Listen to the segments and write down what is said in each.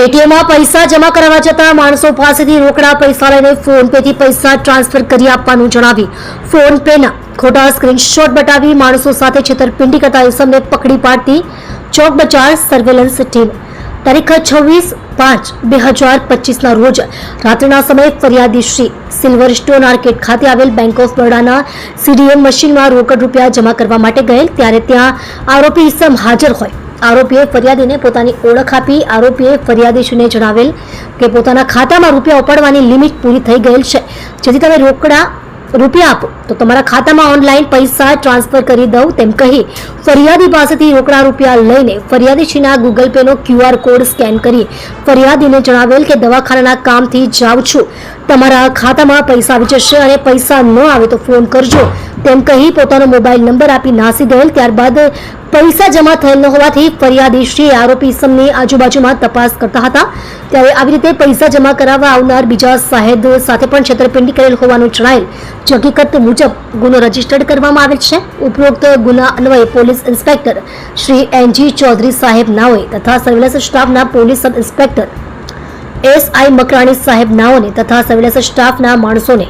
એટીએમમાં પૈસા જમા કરાવવા જતા માણસો પાસેથી રોકડા પૈસા લઈને ફોન પેથી પૈસા ટ્રાન્સફર કરી આપવાનું જણાવી ફોન પેના ખોટા સ્ક્રીનશોટ બતાવી માણસો સાથે છેતરપિંડી કરતા ઇસમને પકડી પાડતી ચોક બજાર સર્વેલન્સ ટીમ તારીખ 26/5/2025 રોજ રાત્રિના સમયે ફરિયાદી શ્રી સિલ્વર સ્ટોન આર્કેડ ખાતે આવેલ બેંક ઓફ બરોડાના સીડીએમ મશીનમાં રોકડ રૂપિયા જમા કરવા માટે ગયેલ ત્યારે ત્યાં આરોપી ઇસમ હાજર હોય આરોપીએ ફરિયાદીને પોતાની ઓળખ આપી આરોપીએ ફરિયાદીશ્રીને જણાવેલ કે પોતાના ખાતામાં રૂપિયા ઉપાડવાની લિમિટ પૂરી થઈ ગયેલ છે, જેથી તમે રોકડા રૂપિયા આપો તો તમારા ખાતામાં ઓનલાઈન પૈસા ટ્રાન્સફર કરી દઉં તેમ કહી ફરિયાદી પાસેથી રોકડા રૂપિયા લઈને ફરિયાદીશ્રીના ગૂગલ પેનો QR કોડ સ્કેન કરી ફરિયાદીને જણાવેલ કે દવાખાનાના કામથી જાઉં છું, તમારા ખાતામાં પૈસા આવી જશે અને પૈસા ન આવે તો ફોન કરજો તેમ કહી પોતાનો મોબાઈલ નંબર આપી નાસી ગયેલ. ત્યારબાદ પૈસા જમા થયેલ ન હોવાથી ફરિયાદીશ્રીએ આરોપી ઇસમની આજુબાજુમાં તપાસ કરતા હતા ત્યારે આવી રીતે પૈસા જમા કરાવવા આવનાર બીજા સાહેબ સાથે પણ છેતરપિંડી કરેલ હોવાનું જણાયેલ. હકીકત મુજબ ગુનો રજીસ્ટર્ડ કરવામાં આવેલ છે. ઉપરોક્ત ગુના અન્વયે police inspector Shri NG Chaudhary સાહેબ નાઓએ તથા સર્વેલન્સ સ્ટાફના police sub inspector SI Makrani સાહેબ નાઓને તથા સર્વેલન્સ સ્ટાફના માણસોને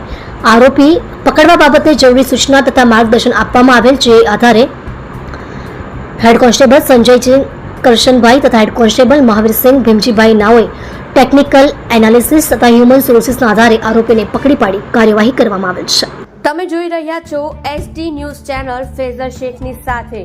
આરોપી પકડવા બાબતે જરૂરી સૂચના તથા માર્ગદર્શન આપવામાં આવેલ, જે આધારે હેડ કોન્સ્ટેબલ સંજયસિંહ કરશનભાઈ તથા હેડ કોન્સ્ટેબલ મહાવીરસિંહ ભીમજીભાઈ નાઓએ ટેકનિકલ એનાલિસિસ તથા હ્યુમન સોર્સિસના આધારે આરોપીને પકડી પાડી કાર્યવાહી કરવામાં આવેલ છે. તમે જોઈ રહ્યા છો SD ન્યૂઝ ચેનલ ફેઝર શેખની સાથે.